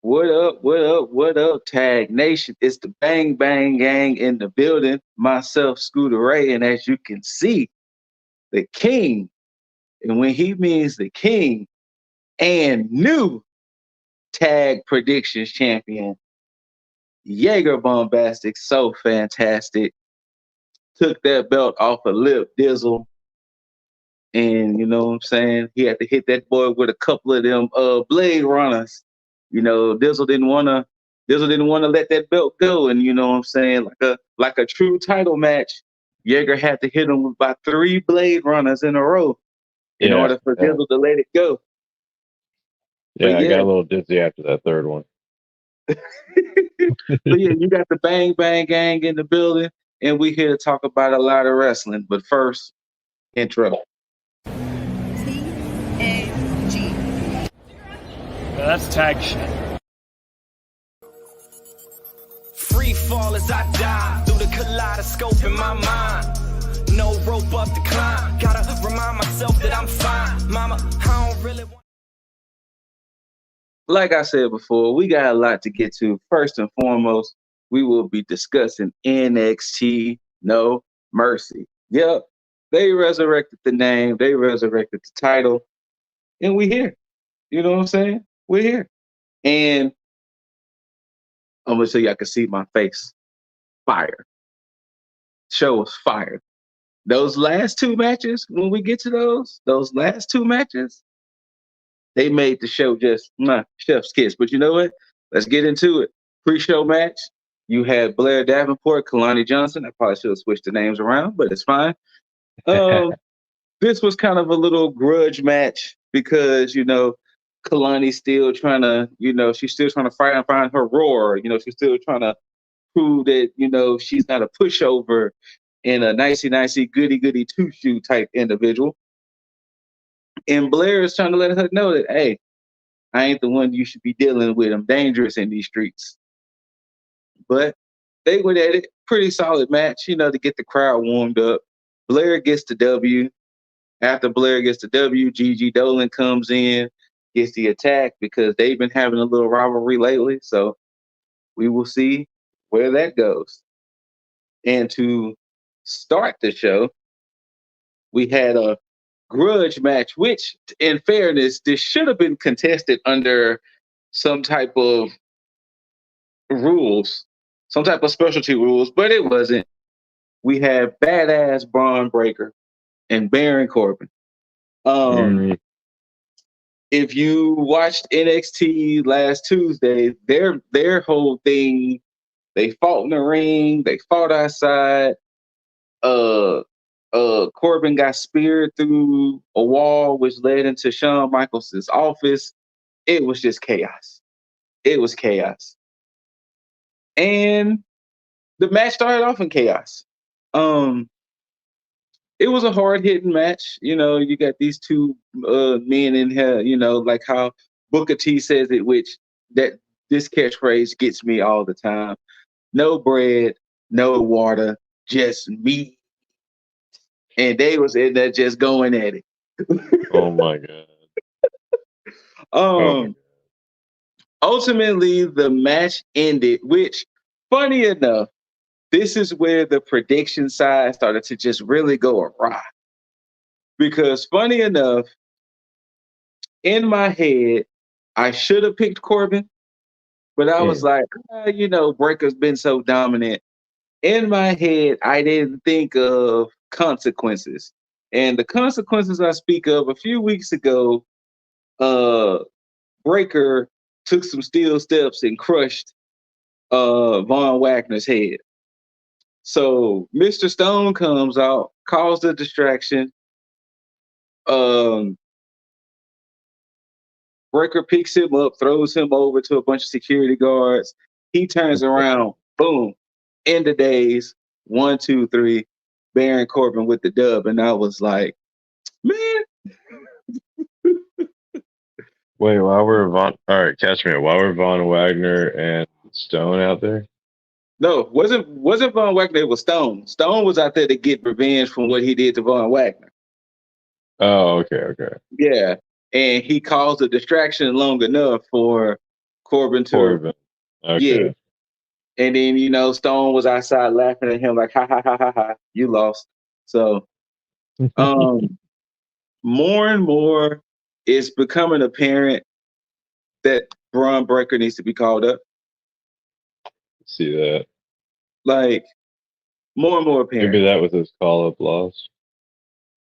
What up? What up? What up, Tag Nation? It's the Bang Bang Gang in the building. Myself, Scooter Ray, and as you can see, the king. And when he means the king and new tag predictions champion, Jaeger Bombastic, so fantastic. Took that belt off of Lip Dizzle. And you know what I'm saying? He had to hit that boy with a couple of them blade runners. You know, Dizzle didn't wanna let that belt go. And you know what I'm saying? Like a true title match, Jaeger had to hit him with about 3 blade runners in a row in Yeah, order for yeah, Dizzle to let it go. But yeah. I got yeah. a little dizzy after that third one. But yeah, you got the Bang Bang Gang in the building, and we here to talk about a lot of wrestling. But first, intro. T.A.G. That's tag shit. Free fall as I dive through the kaleidoscope in my mind. No rope up to climb. Gotta remind myself that I'm fine. Mama, I don't really want. Like I said before, we got a lot to get to. First and foremost, we will be discussing NXT No Mercy. Yep, they resurrected the name, they resurrected the title, and we here. You know what I'm saying? We're here. And I'm gonna show you I can see my face. Fire. Show was fire. Those last 2 matches, when we get to those last 2 matches, they made the show just chef's kiss. But you know what? Let's get into it. Pre-show match, you had Blair Davenport, Kalani Johnson. I probably should have switched the names around, but it's fine. This was kind of a little grudge match because, you know, Kalani's still trying to, you know, she's still trying to find her roar. You know, she's still trying to prove that, you know, she's not a pushover and a nicey goody two-shoe type individual. And Blair is trying to let her know that, hey, I ain't the one you should be dealing with. I'm dangerous in these streets. But they went at it. Pretty solid match, you know, to get the crowd warmed up. Blair gets the W. After Blair gets the W, Gigi Dolan comes in, gets the attack because they've been having a little rivalry lately. So we will see where that goes. And to start the show, we had a grudge match, which, in fairness, this should have been contested under some type of rules, some type of specialty rules, but it wasn't. We had Badass Braun Breaker and Baron Corbin. If you watched NXT last Tuesday, their whole thing, they fought in the ring, they fought outside. Corbin got speared through a wall, which led into Shawn Michaels' office. It was just chaos. It was chaos. And the match started off in chaos. It was a hard hitting match. You know, you got these 2 men in here, you know, like how Booker T says it, which that this catchphrase gets me all the time. No bread, no water, just meat. And they was in there just going at it. Oh my god. Ultimately, the match ended, which, funny enough, this is where the prediction side started to just really go awry. Because, funny enough, in my head, I should have picked Corbin, but I was like, you know, Breaker's been so dominant. In my head, I didn't think of consequences. And the consequences I speak of, a few weeks ago, Breaker took some steel steps and crushed Von Wagner's head. So Mr. Stone comes out, caused a distraction. Breaker picks him up, throws him over to a bunch of security guards. He turns around, boom, end of days, 1, 2, 3, Baron Corbin with the dub. And I was like, man. Wait, while we're all right, catch me. While we're Von Wagner and Stone out there? No, wasn't Von Wagner, it was Stone. Stone was out there to get revenge from what he did to Von Wagner. Oh, okay. Yeah. And he caused a distraction long enough for Corbin to Corbin. yeah. Okay. And then, you know, Stone was outside laughing at him like, ha, ha, ha, ha, ha, you lost. So more and more it's becoming apparent that Braun Breaker needs to be called up. See that. Like, more and more apparent. Maybe that was his call-up loss.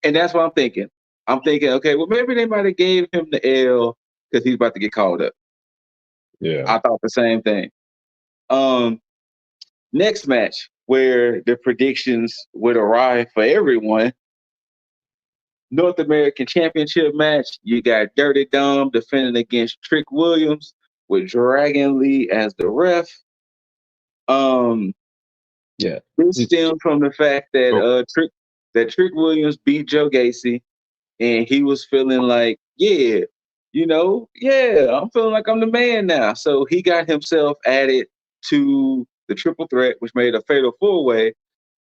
And that's what I'm thinking. I'm thinking, okay, well, maybe they might have gave him the L because he's about to get called up. Yeah. I thought the same thing. Next match where the predictions would arrive for everyone. North American Championship match. You got Dirty Dom defending against Trick Williams with Dragon Lee as the ref. Yeah. This stemmed from the fact that Trick Williams beat Joe Gacy, and he was feeling like, I'm feeling like I'm the man now. So he got himself added to the triple threat, which made a fatal four-way.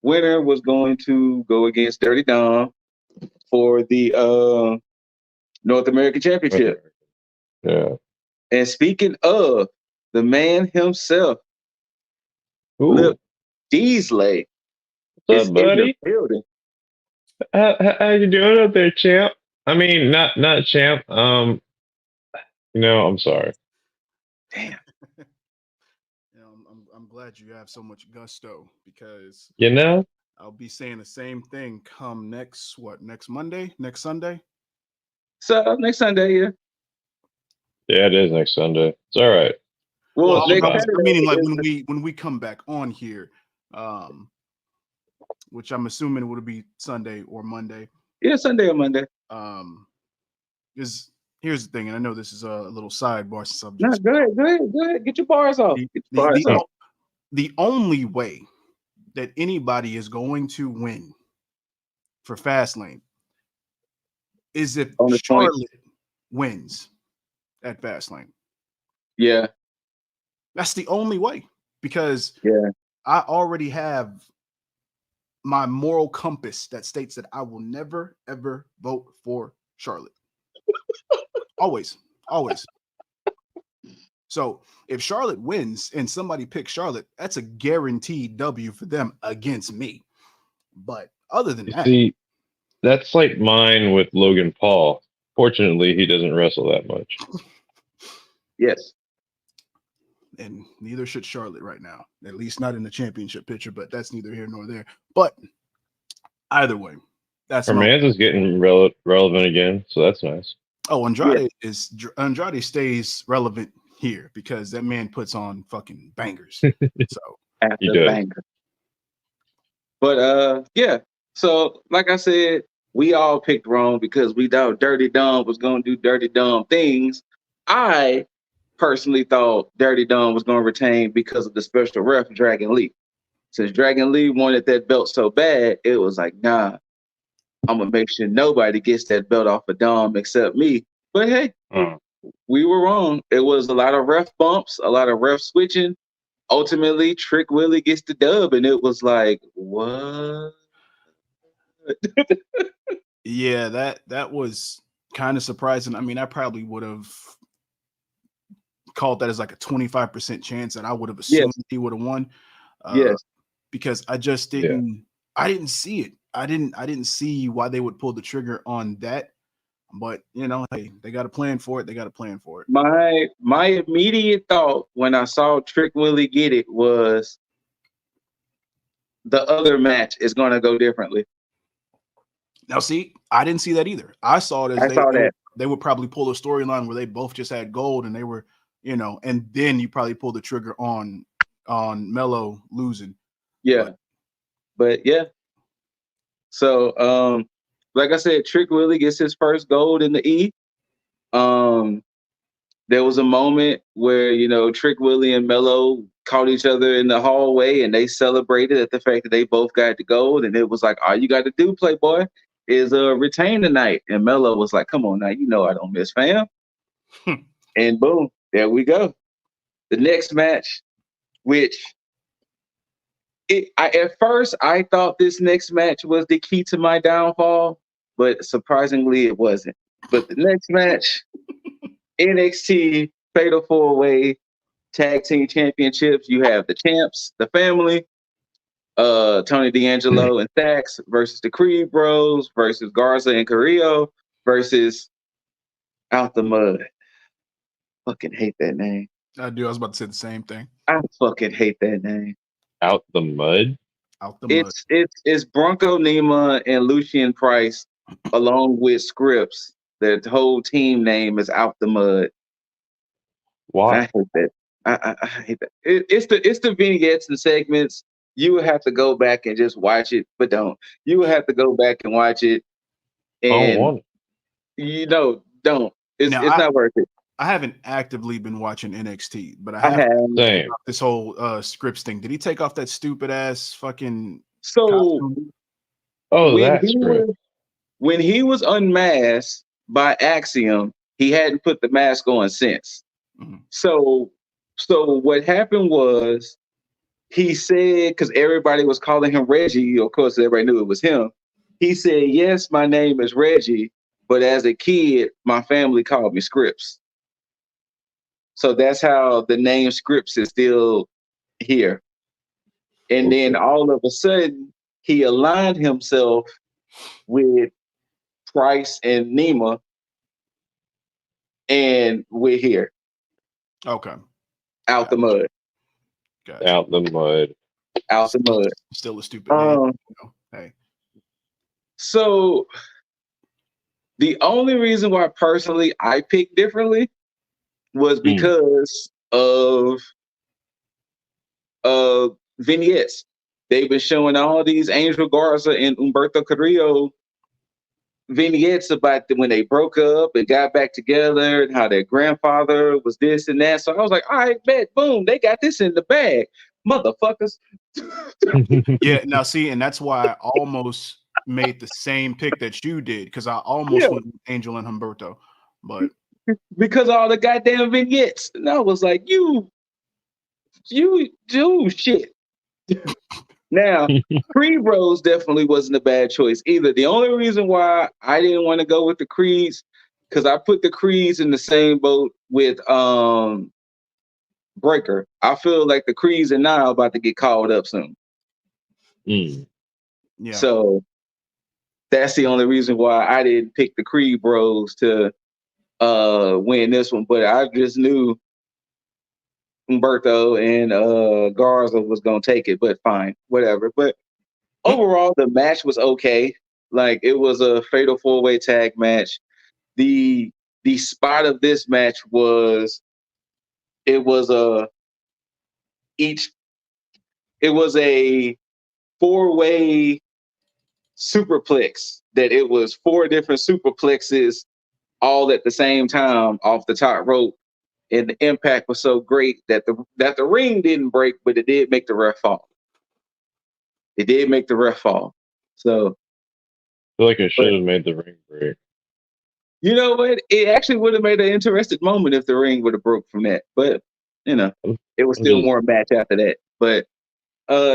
Winner was going to go against Dirty Dom for the North American Championship. Yeah. And speaking of the man himself, Lip Deasley What's is up, in the buddy? building. How you doing up there, champ? I mean, not champ. I'm sorry. Damn. I'm glad you have so much gusto because I'll be saying the same thing come next Sunday? So next Sunday, yeah. Yeah, it is next Sunday. It's all right. Well, I'm next meaning like Saturday when we come back on here, which I'm assuming would be Sunday or Monday. Yeah, Sunday or Monday. Here's the thing, and I know this is a little sidebar subject. No, go ahead. Get your bars off. The only way that anybody is going to win for Fastlane is if Charlotte wins at Fastlane. Yeah. That's the only way, because I already have my moral compass that states that I will never, ever vote for Charlotte. Always. So if Charlotte wins and somebody picks Charlotte, that's a guaranteed W for them against me. But other than that, see, that's like mine with Logan Paul. Fortunately, he doesn't wrestle that much. Yes. And neither should Charlotte right now, at least not in the championship picture, but that's neither here nor there. But either way, that's Herman's is getting relevant again, so that's nice. Oh, Andrade stays relevant here because that man puts on fucking bangers. So after banger. But so like I said, we all picked wrong because we thought Dirty Dom was gonna do Dirty Dom things. I personally thought Dirty Dom was gonna retain because of the special ref Dragon Lee. Since Dragon Lee wanted that belt so bad, it was like, nah, I'm gonna make sure nobody gets that belt off of Dom except me. But hey, we were wrong. It was a lot of ref bumps, a lot of ref switching. Ultimately, Trick Willie gets the dub, and it was like, what? Yeah, that was kind of surprising. I mean, I probably would have called that as like a 25% chance that I would have assumed he would have won. Because I just didn't. I didn't see it. I didn't see why they would pull the trigger on that. But hey, they got a plan for it. My immediate thought when I saw Trick Willie get it was the other match is going to go differently. Now, see, I didn't see that either. I saw it as they would probably pull a storyline where they both just had gold and they were, and then you probably pull the trigger on Melo losing. Yeah. But yeah. So, like I said, Trick Willie gets his first gold in the E. There was a moment where, Trick Willie and Melo caught each other in the hallway and they celebrated at the fact that they both got the gold. And it was like, all you got to do, Playboy, is retain tonight. And Melo was like, come on now, I don't miss fam. And boom, there we go. The next match, which at first I thought this next match was the key to my downfall, but surprisingly it wasn't. But the next match, NXT Fatal 4-Way tag team championships. You have the champs, the family, Tony D'Angelo and Thax versus the Creed Bros versus Garza and Carrillo versus Out the Mud. Fucking hate that name. I do. I was about to say the same thing. I fucking hate that name. Out the Mud. Out the Mud. It's Bronco Nima and Lucien Price along with Scripps. The whole team name is Out the Mud. Why? I hate that. I hate that. It's the vignettes and segments. You would have to go back and just watch it, but don't. You would have to go back and watch it. And I don't want it. Don't. It's not worth it. I haven't actively been watching NXT, but I have Same. this whole Scripps thing. Did he take off that stupid ass fucking costume? When he was unmasked by Axiom, he hadn't put the mask on since. Mm-hmm. So what happened was he said, because everybody was calling him Reggie, of course everybody knew it was him. He said, "Yes, my name is Reggie, but as a kid, my family called me Scripps." So that's how the name Scripps is still here. And then all of a sudden, he aligned himself with Price and Nima, and we're here. Okay. Out the mud. Gotcha. Out the mud. Out the mud. Still a stupid name. Hey. So the only reason why personally I picked differently was because of vignettes. They've been showing all these Angel Garza and Humberto Carrillo vignettes about when they broke up and got back together and how their grandfather was this and that. So I was like, all right, bet, boom, they got this in the bag, motherfuckers. Yeah, now see, and that's why I almost made the same pick that you did, because I almost went with Angel and Humberto, but because all the goddamn vignettes, and I was like, you do shit. Now, Creed Bros definitely wasn't a bad choice either. The only reason why I didn't want to go with the Creeds, because I put the Creeds in the same boat with Breaker. I feel like the Creeds are now about to get called up soon. Yeah. So that's the only reason why I didn't pick the Creed Bros to win this one. But I just knew Humberto and Garza was gonna take it, but fine, whatever. But overall, the match was okay. Like, it was a fatal 4-way tag match. The spot of this match was a 4-way superplex, that it was 4 different superplexes all at the same time off the top rope. And the impact was so great that the ring didn't break, but it did make the ref fall. It did make the ref fall. So I feel like it should have made the ring break. You know what? It actually would have made an interesting moment if the ring would have broke from that. But, you know, it was still more match after that. But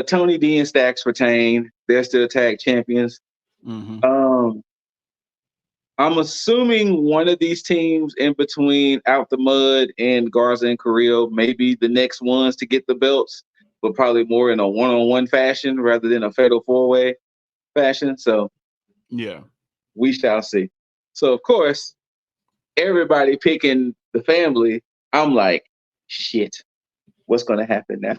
Tony D and Stacks retain. They're still tag champions. Mm-hmm. I'm assuming one of these teams in between Out the Mud and Garza and Carrillo may be the next ones to get the belts, but probably more in a one-on-one fashion rather than a fatal 4-way fashion. So yeah, we shall see. So, of course, everybody picking the family, I'm like, shit, what's going to happen now?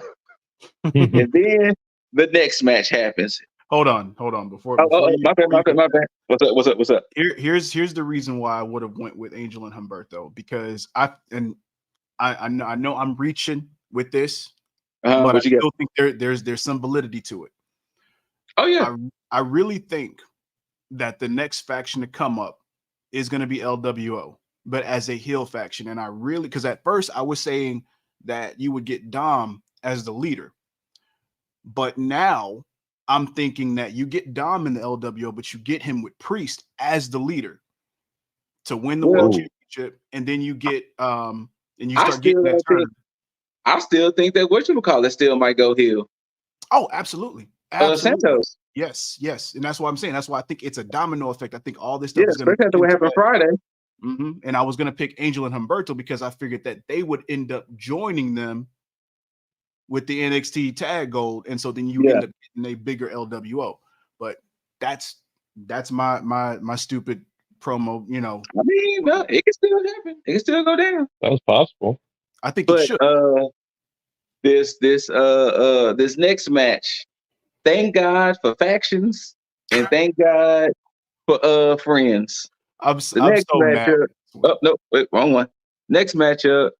And then the next match happens. Hold on. Before my bad. What's up? Here's the reason why I would have went with Angel and Humberto, because I know I'm reaching with this, but I still think there's some validity to it. Oh yeah, I really think that the next faction to come up is going to be LWO, but as a heel faction. And because at first I was saying that you would get Dom as the leader, but now I'm thinking that you get Dom in the LWO, but you get him with Priest as the leader to win the world championship, and then you get and you start getting that turn. I still think that whatchamacallit still might go heel. Oh, absolutely. Santos. Yes, and that's what I'm saying. That's why I think it's a domino effect. I think all this stuff is going to happen Friday. And I was gonna pick Angel and Humberto because I figured that they would end up joining them with the NXT tag gold, and so then you end up getting a bigger LWO. But that's my stupid promo. You know, I mean, no, it can still happen. It can still go down. That was possible. I think it should. This next match, thank God for factions and thank God for friends. I'm so mad. Oh no, wait, wrong one. Next matchup,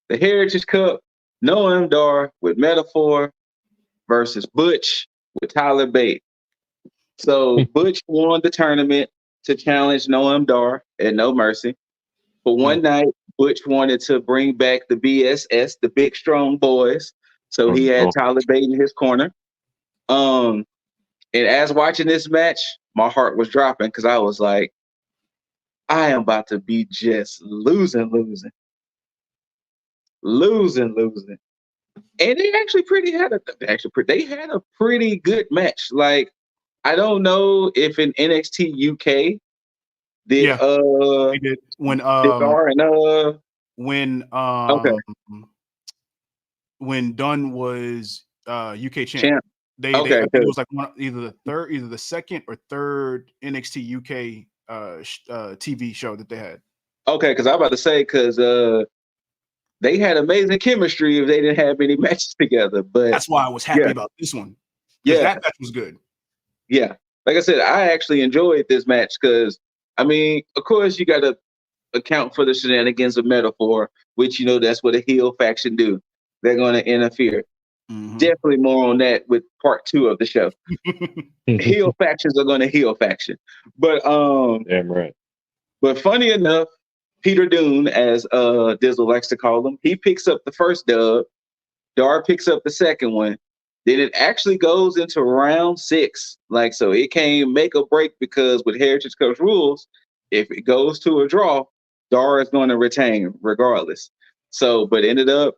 the Heritage Cup, Noam Dar with Metaphor versus Butch with Tyler Bate. So Butch won the tournament to challenge Noam Dar at No Mercy. For one night, Butch wanted to bring back the BSS, the Big Strong Boys. So he had Tyler Bate in his corner. And as watching this match, my heart was dropping because I was like, I am about to be just losing. And they actually had a pretty good match. Like, I don't know if in NXT UK they did when Dunn was UK champ. I think it was like either the second or third NXT UK TV show that they had. Okay, because I'm about to say they had amazing chemistry if they didn't have any matches together. But that's why I was happy about this one. Yeah, that match was good. Yeah, like I said, I actually enjoyed this match because, I mean, of course, you got to account for the shenanigans of Metaphor, which, you know, that's what a heel faction do. They're going to interfere. Definitely more on that with part 2 of the show. Heel factions are going to heel faction. But damn right. But funny enough, Peter Dune, as Dizzle likes to call him, he picks up the first dub. Dar picks up the second one. Then it actually goes into round 6. Like, so it can't make or break because with Heritage Cup's rules, if it goes to a draw, Dar is going to retain regardless. So, but ended up,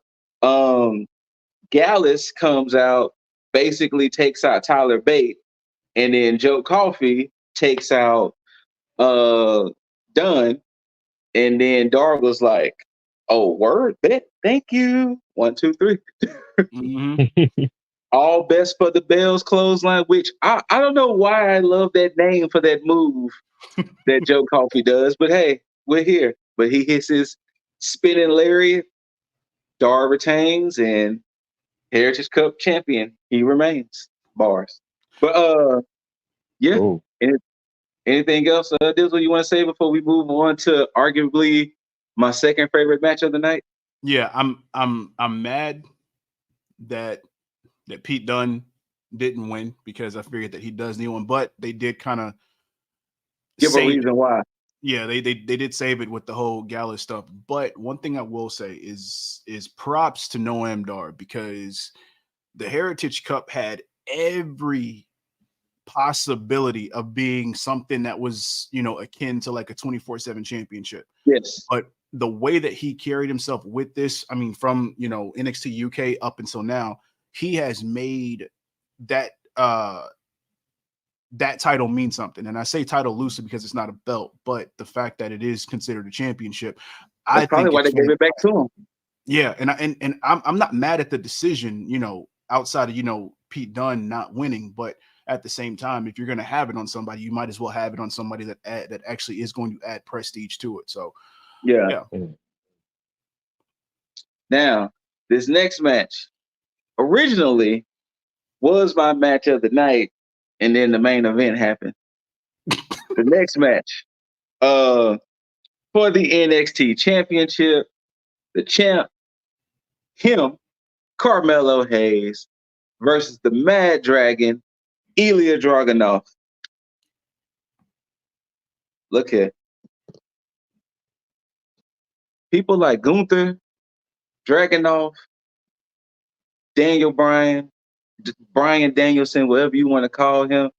Gallus comes out, basically takes out Tyler Bate, and then Joe Coffey takes out Dunn, and then Dar was like, "Oh, word, bet, thank you. 1, 2, 3." All best for the Bells clothesline, which I don't know why I love that name for that move that Joe Coffey does, but hey, we're here. But he hits his spinning lariat, Dar retains, and Heritage Cup champion, he remains. Bars. But yeah. Ooh. Anything else, Dizzle, you want to say before we move on to arguably my second favorite match of the night? Yeah, I'm mad that Pete Dunne didn't win because I figured that he does need one, but they did kind of give a reason why. Yeah, they did save it with the whole Gallus stuff. But one thing I will say is props to Noam Dar because the Heritage Cup had every possibility of being something that was, you know, akin to like a 24/7 championship. Yes. But the way that he carried himself with this, I mean, from, you know, NXT UK up until now, he has made that that title mean something. And I say title loosely because it's not a belt, but the fact that it is considered a championship, that's probably why they gave it back to him. Yeah, and I'm not mad at the decision, you know, outside of, you know, Pete Dunne not winning, but at the same time, if you're going to have it on somebody, you might as well have it on somebody that actually is going to add prestige to it. So, yeah. Now, this next match originally was my match of the night, and then the main event happened. The next match, for the NXT Championship, the champ, him, Carmelo Hayes, versus the Mad Dragon, Ilya Dragunov. Look here. People like Gunther, Dragunov, Daniel Bryan, Bryan Danielson, whatever you want to call him.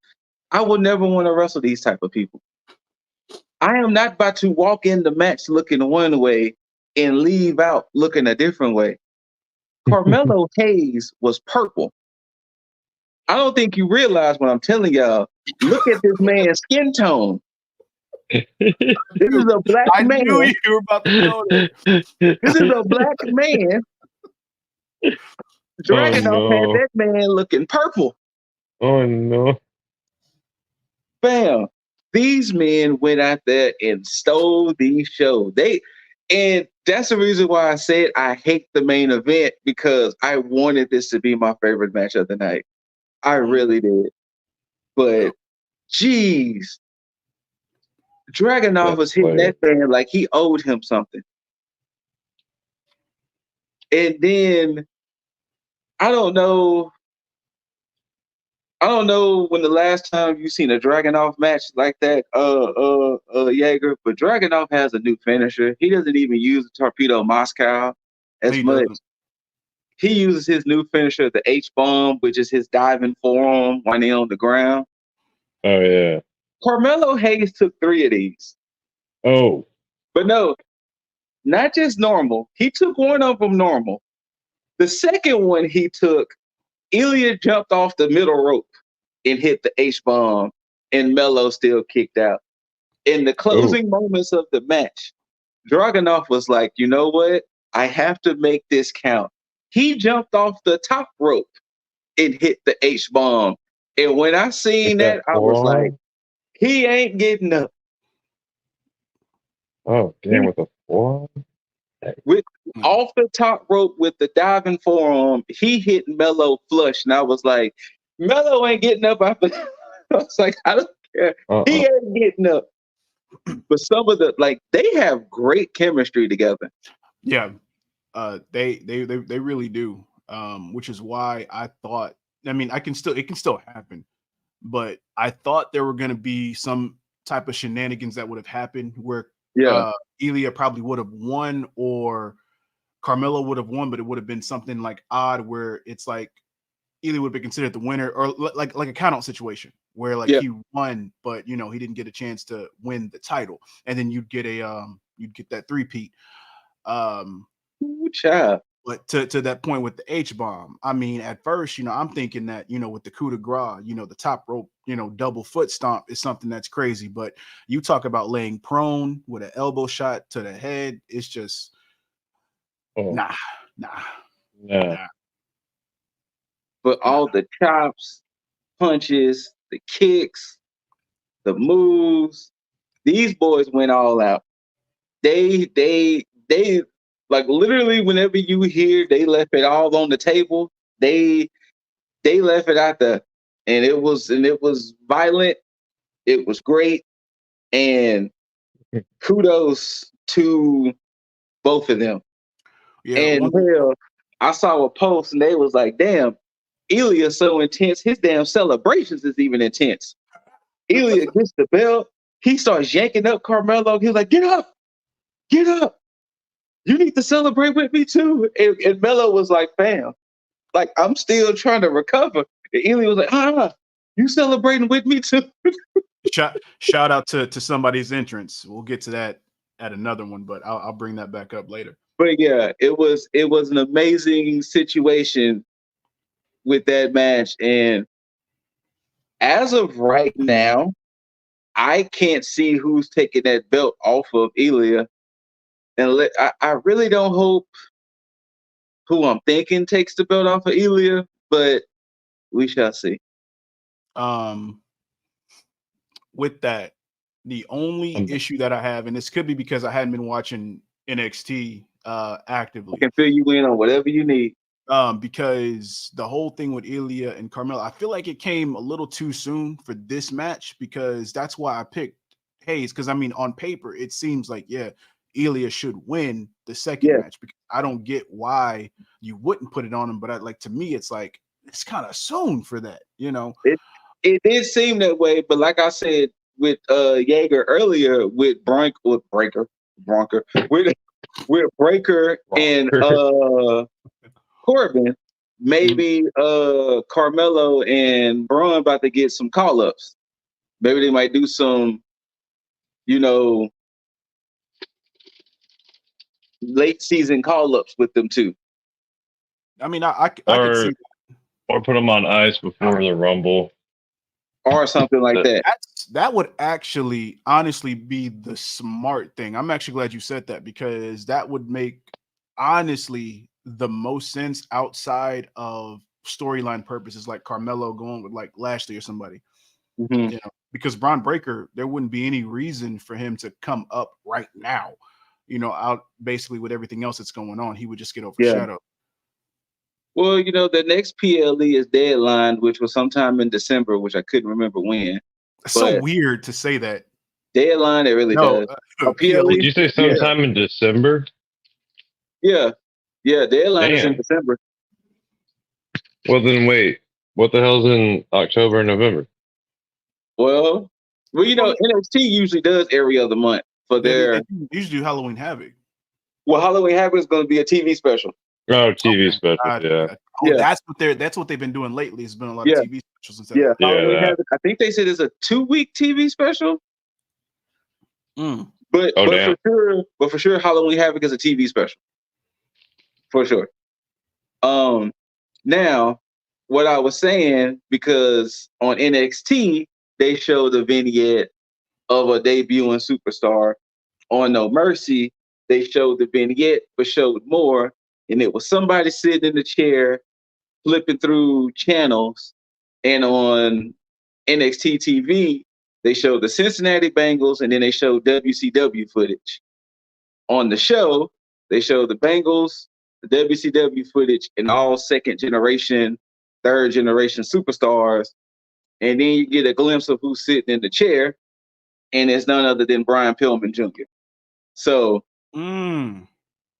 I would never want to wrestle these type of people. I am not about to walk in the match looking one way and leave out looking a different way. Carmelo Hayes was purple. I don't think you realize what I'm telling y'all. Look at this man's skin tone. This is a black I man. knew you were about to go there. This is a black man. Dragunov had that man looking purple. Oh no. Bam. These men went out there and stole the show. And that's the reason why I said I hate the main event, because I wanted this to be my favorite match of the night. I really did. But geez, Dragunov was hitting that man like he owed him something. And then I don't know when the last time you seen a Dragunov match like that, Jaeger, but Dragunov has a new finisher. He doesn't even use the Torpedo Moscow as much. Doesn't. He uses his new finisher, the H-bomb, which is his diving forearm when they're on the ground. Oh, yeah. Carmelo Hayes took 3 of these. Oh. But no, not just normal. He took one of them normal. The second one he took, Ilya jumped off the middle rope and hit the H-bomb, and Melo still kicked out. In the closing moments of the match, Dragunov was like, you know what? I have to make this count. He jumped off the top rope and hit the H-bomb. And when I seen that, I was like, he ain't getting up. Oh, damn, with a forearm? Off the top rope with the diving forearm, he hit Melo flush. And I was like, Melo ain't getting up after that. I was like, I don't care. He ain't getting up. But some of they have great chemistry together. Yeah. They really do. Which is why I thought, I mean, it can still happen, but I thought there were going to be some type of shenanigans that would have happened where Ilya probably would have won, or Carmelo would have won, but it would have been something like odd where it's like Ilya would be considered the winner, or like a count-out situation where he won, but he didn't get a chance to win the title, and then you'd get that three-peat. Child. But to that point with the H-bomb, I mean, at first, I'm thinking that, with the coup de grace, the top rope, double foot stomp is something that's crazy. But you talk about laying prone with an elbow shot to the head. It's just, nah. But all the chops, punches, the kicks, the moves, these boys went all out. They like literally whenever you hear they left it all on the table, they left it out there, and it was violent. It was great, and kudos to both of them. Yeah, and I saw a post and they was like, "Damn, Ilya's so intense. His damn celebrations is even intense." Ilya gets the belt. He starts yanking up Carmelo. He was like, "Get up, get up. You need to celebrate with me too." And Melo was like, "Fam, like I'm still trying to recover." And Ilya was like, you celebrating with me too?" Shout out to somebody's entrance. We'll get to that at another one, but I'll bring that back up later. But yeah, it was an amazing situation with that match. And as of right now, I can't see who's taking that belt off of Ilya. And I really don't hope who I'm thinking takes the belt off of Ilya, but we shall see. With that, the only issue that I have, and this could be because I hadn't been watching NXT actively. I can fill you in on whatever you need. Because the whole thing with Ilya and Carmelo, I feel like it came a little too soon for this match, because that's why I picked Hayes. Because I mean, on paper, it seems like Ilya should win the second match, because I don't get why you wouldn't put it on him. But to me, it's like it's kind of soon for that, It did seem that way, but like I said with Jaeger earlier, with Breaker and Corbin, maybe Carmelo and Braun about to get some call-ups. Maybe they might do some, late season call-ups with them too. I mean, I could see that. Or put them on ice before the Rumble. Or something like that. that would actually honestly be the smart thing. I'm actually glad you said that, because that would make honestly the most sense outside of storyline purposes, like Carmelo going with like Lashley or somebody. Mm-hmm. You know, because Braun Breaker, there wouldn't be any reason for him to come up right now. You know, out basically with everything else that's going on, he would just get overshadowed. Well, you know, the next PLE is deadline, which was sometime in December, which I couldn't remember when. It's so weird to say that. Deadline, it really does. PLE. Did you say sometime in December? Yeah. Yeah, deadline is in December. Well, then wait. What the hell's in October and November? Well, you know, NXT usually does every other month for their. They usually do Halloween Havoc. Well, Halloween Havoc is going to be a TV special. Oh, TV special, yeah. Oh, that's what they've been doing lately. It's been a lot of TV specials instead. Yeah, Halloween Havoc. I think they said it's a 2-week TV special. But for sure, Halloween Havoc is a TV special. For sure. Now, what I was saying, because on NXT they showed the vignette of a debuting superstar. On No Mercy, they showed the vignette, but showed more, and it was somebody sitting in the chair, flipping through channels. And on NXT TV, they showed the Cincinnati Bengals, and then they showed WCW footage. On the show, they showed the Bengals, the WCW footage, and all second generation, third generation superstars. And then you get a glimpse of who's sitting in the chair, and it's none other than Brian Pillman Jr. So,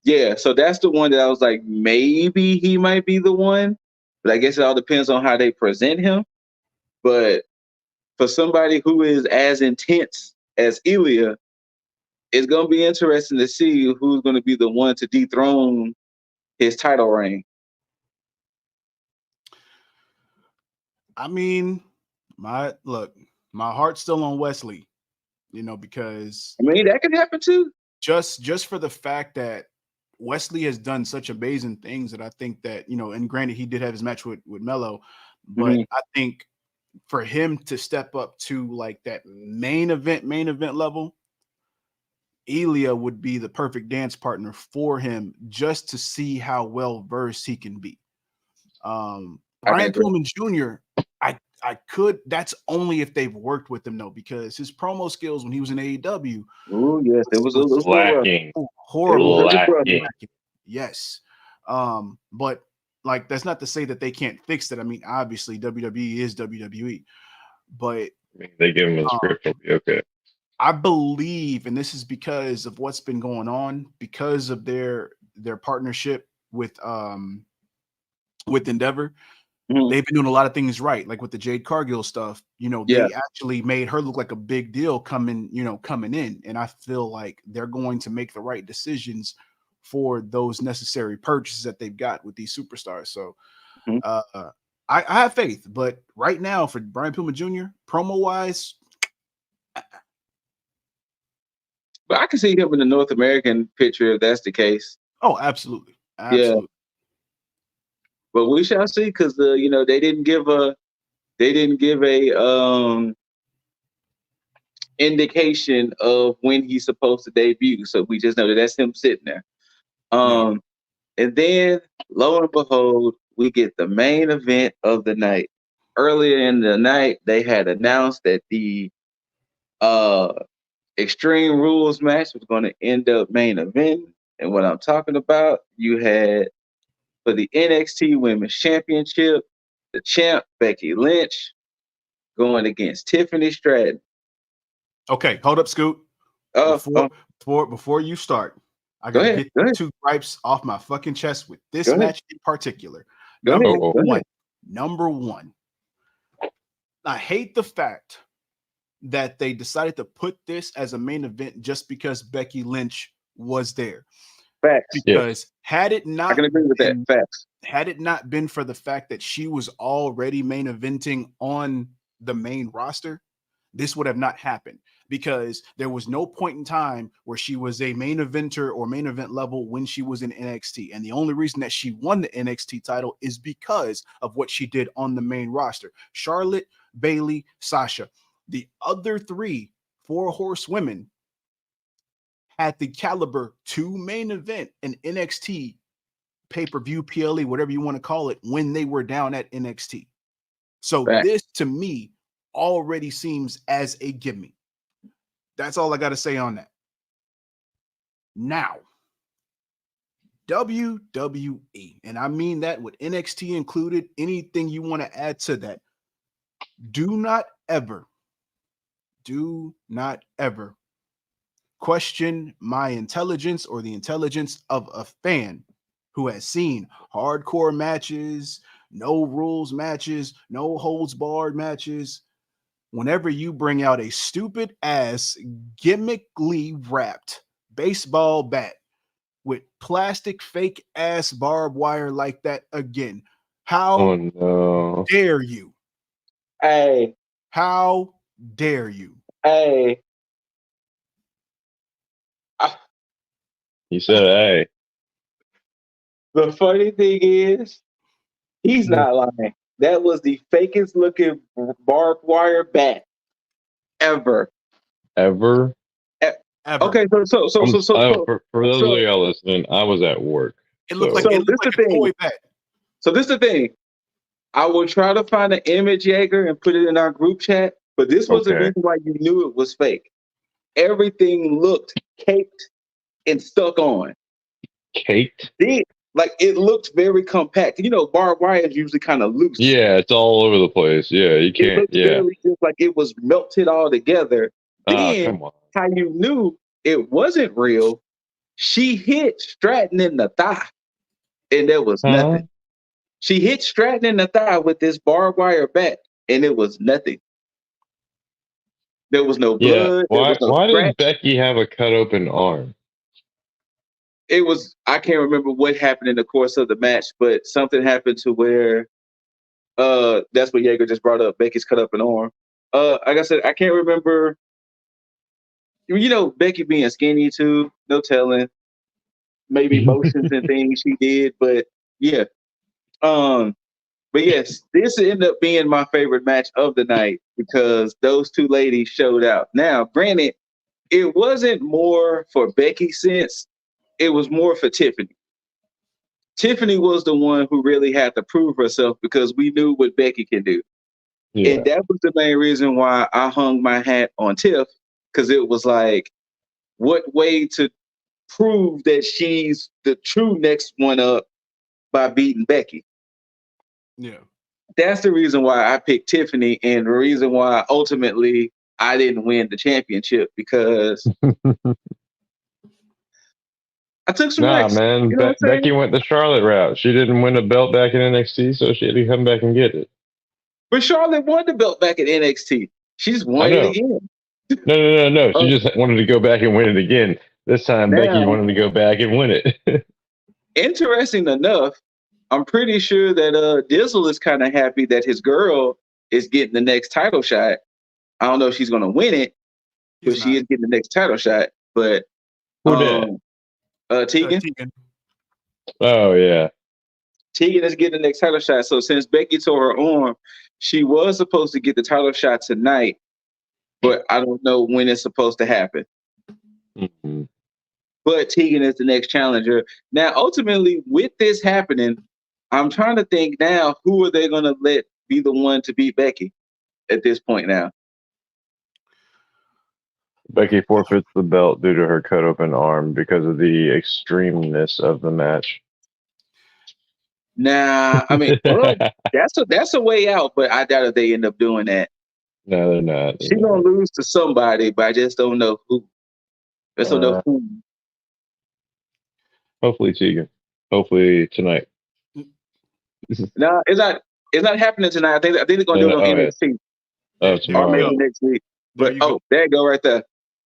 yeah, so that's the one that I was like, maybe he might be the one, but I guess it all depends on how they present him. But for somebody who is as intense as Ilya, it's going to be interesting to see who's going to be the one to dethrone his title reign. I mean, my heart's still on Wesley, you know, because I mean, that can happen too. Just for the fact that Wesley has done such amazing things that I think that, you know, and granted he did have his match with Melo, but I think for him to step up to like that main event level, Ilya would be the perfect dance partner for him, just to see how well versed he can be. Brian Pillman Jr., I could. That's only if they've worked with him though, because his promo skills when he was in AEW. Oh yes, it was lacking. Horrible. Lacking. Yes. But like that's not to say that they can't fix that. I mean, obviously WWE is WWE, but they give him a script, it'll be okay. I believe, and this is because of what's been going on, because of their partnership with Endeavor. They've been doing a lot of things right, like with the Jade Cargill stuff. You know, they actually made her look like a big deal coming in, and I feel like they're going to make the right decisions for those necessary purchases that they've got with these superstars. So, I have faith, but right now for Brian Pillman Jr., promo wise, but I can see him in the North American picture if that's the case. Oh, absolutely. Yeah. But we shall see, because you know, they didn't give a indication of when he's supposed to debut. So we just know that that's him sitting there. And then lo and behold, we get the main event of the night. Earlier in the night, they had announced that the Extreme Rules match was going to end up main event. And what I'm talking about, you had for the NXT Women's Championship, the champ Becky Lynch going against Tiffany Stratton. Okay, hold up, Scoot. Before you start, I gotta get 2 gripes off my fucking chest with this match in particular. Number one, I hate the fact that they decided to put this as a main event just because Becky Lynch was there. Facts. Because had it not, I can agree with that. Facts. Had it not been for the fact that she was already main eventing on the main roster, this would have not happened, because there was no point in time where she was a main eventer or main event level when she was in NXT. And the only reason that she won the NXT title is because of what she did on the main roster. Charlotte, Bayley, Sasha. The other 4 horsewomen had the caliber to main event an NXT pay-per-view PLE, whatever you want to call it, when they were down at NXT. So this to me already seems as a gimme. That's all I got to say on that. Now, WWE, and I mean that with NXT included, anything you want to add to that, do not ever question my intelligence or the intelligence of a fan who has seen hardcore matches, no rules matches, no holds barred matches. Whenever you bring out a stupid ass gimmickly wrapped baseball bat with plastic fake ass barbed wire like that again, how dare you? Hey, how dare you? Hey, he said, "Hey." The funny thing is, he's not lying. That was the fakest looking barbed wire bat ever. Ever. Okay, for those of y'all listening, I was at work. It looked like a toy bat. So this is the thing. I will try to find an image, Jaeger, and put it in our group chat. But this was the reason why you knew it was fake. Everything looked caked and stuck on. Caked? Like it looked very compact. You know, barbed wire is usually kind of loose. Yeah, it's all over the place. Yeah, you can't. It looked very just like it was melted all together. Then come on. How you knew it wasn't real? She hit Stratton in the thigh, and there was nothing. She hit Stratton in the thigh with this barbed wire bat, and it was nothing. There was no blood. Why scratch. did Becky have a cut open arm? It was, I can't remember what happened in the course of the match, but something happened to where that's what Jaeger just brought up. Becky's cut up an arm. Like I said, I can't remember. You know, Becky being skinny too, no telling. Maybe motions and things she did, but yeah. But yes, this ended up being my favorite match of the night because those two ladies showed out. Now, granted, it wasn't more for Becky's sense, it was more for Tiffany. Tiffany was the one who really had to prove herself because we knew what Becky can do. Yeah. And that was the main reason why I hung my hat on Tiff, because it was like, what way to prove that she's the true next one up by beating Becky? Yeah. That's the reason why I picked Tiffany, and the reason why ultimately I didn't win the championship, because I took some risks. Man. You know Becky went the Charlotte route. She didn't win a belt back in NXT, so she had to come back and get it. But Charlotte won the belt back at NXT. She just won it again. No. She just wanted to go back and win it again. This time, Becky wanted to go back and win it. Interesting enough, I'm pretty sure that Dizzle is kind of happy that his girl is getting the next title shot. I don't know if she's going to win it, but she is getting the next title shot. But Tegan. Tegan. Oh, yeah. Tegan is getting the next title shot. So since Becky tore her arm, she was supposed to get the title shot tonight, but I don't know when it's supposed to happen. Mm-hmm. But Tegan is the next challenger. Now, ultimately, with this happening, I'm trying to think now, who are they going to let be the one to beat Becky at this point now? Becky forfeits the belt due to her cut open arm because of the extremeness of the match. Nah, I mean, well, that's a way out, but I doubt if they end up doing that. No, they're not. She's going to lose to somebody, but I just don't know who. I just don't know who. Hopefully Tegan. Hopefully tonight. No, it's not happening tonight. I think they're going to do it on NXT. Oh, tomorrow. Or maybe next week. But there you go right there.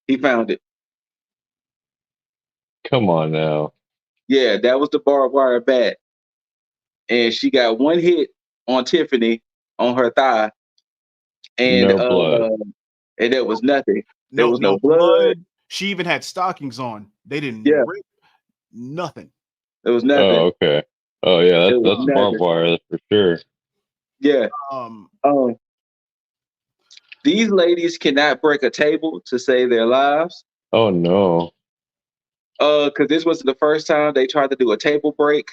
He found it. Come on now. Yeah, that was the barbed wire bat. And she got one hit on Tiffany on her thigh. And no blood. And there was nothing. There was no blood. She even had stockings on. They didn't rip nothing. There was nothing. Oh, okay. Oh yeah, that's barbed wire, that's for sure. Yeah. These ladies cannot break a table to save their lives. Oh no. Because this wasn't the first time they tried to do a table break.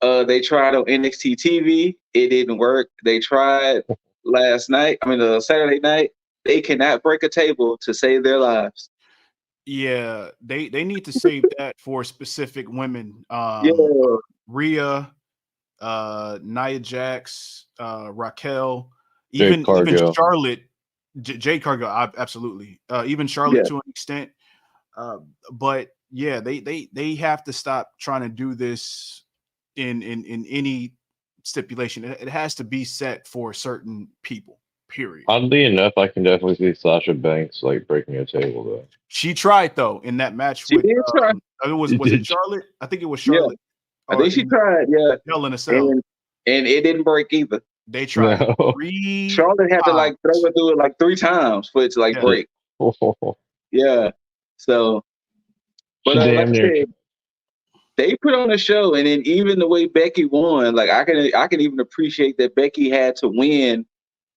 They tried on NXT TV. It didn't work. They tried Saturday night. They cannot break a table to save their lives. Yeah, they need to save that for specific women. Yeah. Rhea, Nia Jax, Raquel, Jade even Cargill. Charlotte, Jade Cargill, absolutely. Even Charlotte to an extent. But yeah, they have to stop trying to do this in any stipulation. It has to be set for certain people. Period. Oddly enough, I can definitely see Sasha Banks like breaking a table though. She tried though in that match She with did try. was it Charlotte? I think it was Charlotte. I think she tried, Hell in a Cell. And it didn't break either. They tried No. 3 Charlotte had to like throw it through it like 3 times for it to like break. Yeah. So, but like I said, they put on a show, and then even the way Becky won, like I can even appreciate that Becky had to win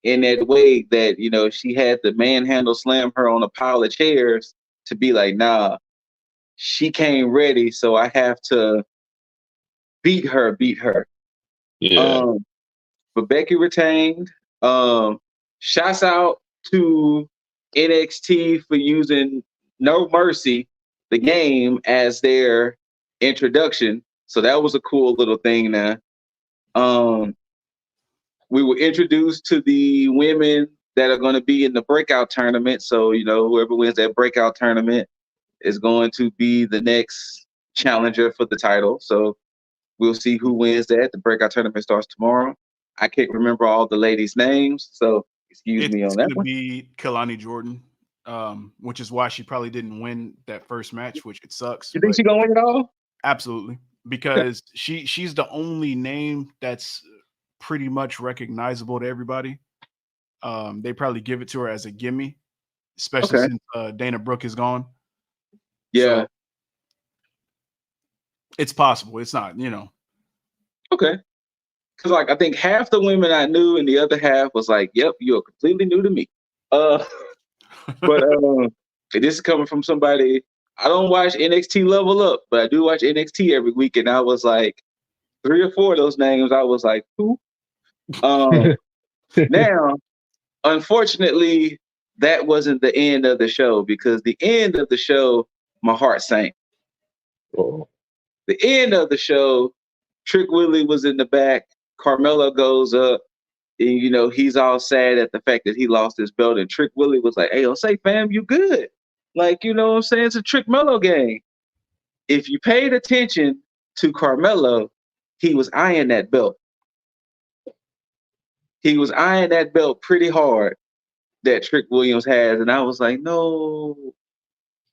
in that way, that she had the manhandle slam her on a pile of chairs to be like, nah, she came ready, so I have to beat her. Yeah. But Becky retained. Shouts out to NXT for using No Mercy, the game, as their introduction. So that was a cool little thing now. We were introduced to the women that are going to be in the breakout tournament. So, whoever wins that breakout tournament is going to be the next challenger for the title. So we'll see who wins that. The breakout tournament starts tomorrow. I can't remember all the ladies' names, so excuse me on that one. It's going to be Kalani Jordan, which is why she probably didn't win that first match, which it sucks. You think she's going to win it all? Absolutely, because she's the only name that's pretty much recognizable to everybody. They probably give it to her as a gimme, especially since Dana Brooke is gone. Yeah. So it's possible. It's not, Okay. Because I think half the women I knew and the other half was like, yep, you're completely new to me. But this is coming from somebody. I don't watch NXT Level Up, but I do watch NXT every week, and I was like, 3 or 4 of those names, I was like, who? Now, unfortunately, that wasn't the end of the show, because the end of the show, my heart sank. Oh. The end of the show, Trick Willie was in the back. Carmelo goes up, and he's all sad at the fact that he lost his belt. And Trick Willie was like, "Hey, say fam, you good? Like, you know what I'm saying? It's a Trick Mello game." If you paid attention to Carmelo, he was eyeing that belt. He was eyeing that belt pretty hard that Trick Williams has, and I was like, no,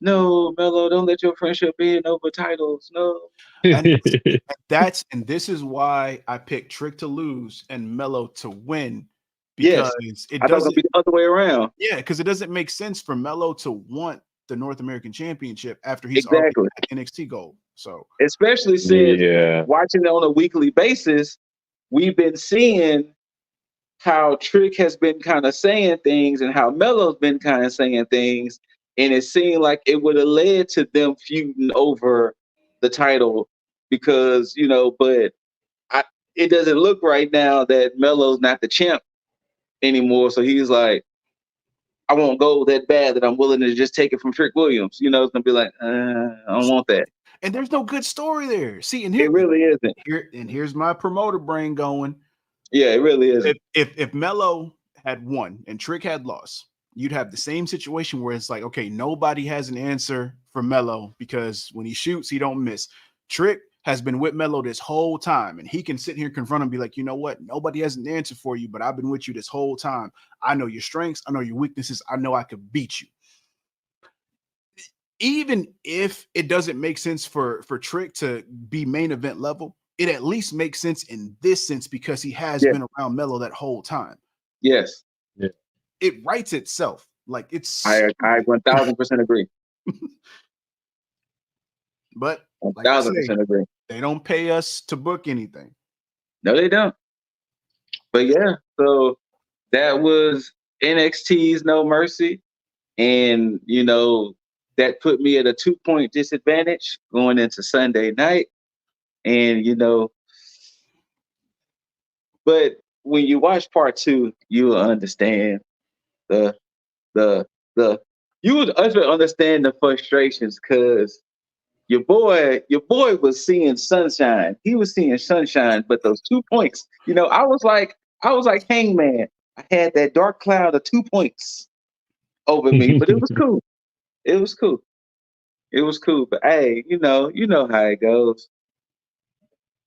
Mello, don't let your friendship end over titles. No. And this is why I picked Trick to lose and Mello to win, because it doesn't be the other way around. Yeah, because it doesn't make sense for Mello to want the North American Championship after he's already at NXT Gold. So especially since watching it on a weekly basis, we've been seeing how Trick has been kind of saying things and how Mello's been kind of saying things, and it seemed like it would have led to them feuding over the title, because but it doesn't look right now that Mello's not the champ anymore. So he's like, I won't go that bad that I'm willing to just take it from Trick Williams. It's gonna be like, I don't want that. And there's no good story there. See, and here it really isn't. Here's my promoter brain going. Yeah, it really isn't. If Mello had won and Trick had lost, you'd have the same situation where it's like, okay, nobody has an answer for Mello, because when he shoots, he don't miss. Trick has been with Mello this whole time, and he can sit here and confront him and be like, you know what? Nobody has an answer for you, but I've been with you this whole time. I know your strengths. I know your weaknesses. I know I could beat you. Even if it doesn't make sense for Trick to be main event level, it at least makes sense in this sense, because he has been around Mello that whole time. Yes. Yeah. It writes itself. Like it's I 1000% agree. But 1000% agree. They don't pay us to book anything. No, they don't. But yeah, so that was NXT's No Mercy, and you know that put me at a 2-point disadvantage going into Sunday night. And you know, but when you watch part 2, you will understand the the you would understand the frustrations because your boy was seeing sunshine. He was seeing sunshine, but those 2 points, you know, I was like Hangman. I had that dark cloud of 2 points over me, but it was cool. It was cool. It was cool. But hey, you know how it goes.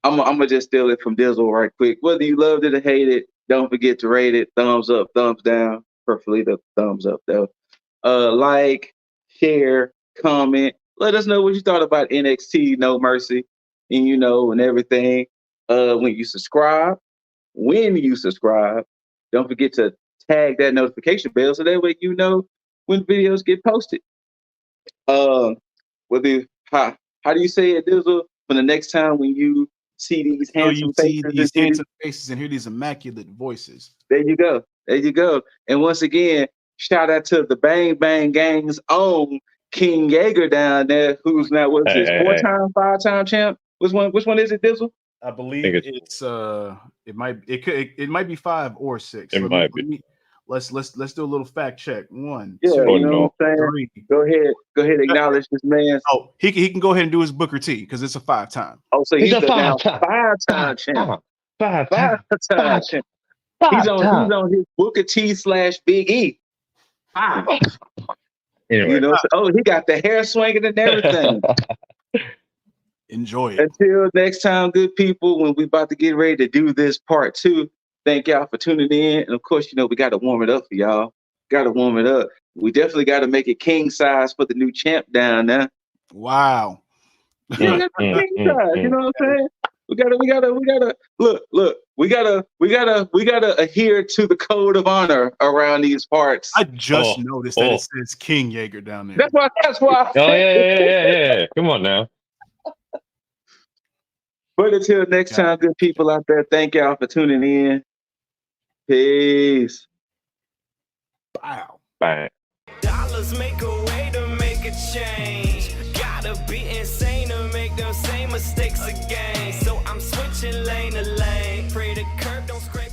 I'm gonna just steal it from Dizzle right quick. Whether you loved it or hate it, don't forget to rate it. Thumbs up, thumbs down. Preferably the thumbs up though. Like, share, comment. Let us know what you thought about NXT No Mercy, and you know, and everything. When you subscribe, don't forget to tag that notification bell so that way you know when videos get posted. Whether how do you say it, Dizzle? For the next time when you see these handsome faces and hear these immaculate voices. There you go. There you go. And once again, shout out to the Bang Bang Gang's own King Yeager down there, who's now what's his 4-time, 5-time champ. Which one is it, Dizzle? I believe it's it might be 5 or 6. Let's do a little fact check. 1, 2, you know what I'm saying? 3. Go ahead, acknowledge this man. Oh, he can go ahead and do his Booker T because it's a 5-time. Oh, so he's a 5-time champ. 5-time champ. He's on his Booker T / Big E. Anyway. You know, he got the hair swinging and everything. Enjoy it. Until next time, good people, when we about to get ready to do this part 2, thank y'all for tuning in. And of course, you know, we got to warm it up for y'all. Got to warm it up. We definitely got to make it king size for the new champ down there. Wow. Yeah, king size, you know what I'm saying? We gotta look. We gotta adhere to the code of honor around these parts. I just noticed that it says King Yeager down there. That's why. Oh yeah. Come on now. But until next time, good people out there, thank y'all for tuning in. Peace. Wow. Bye. Dollars make a way to make a change. Gotta be insane to make them same mistakes again. So I'm switching lane to lane. Pray the curb don't scrape.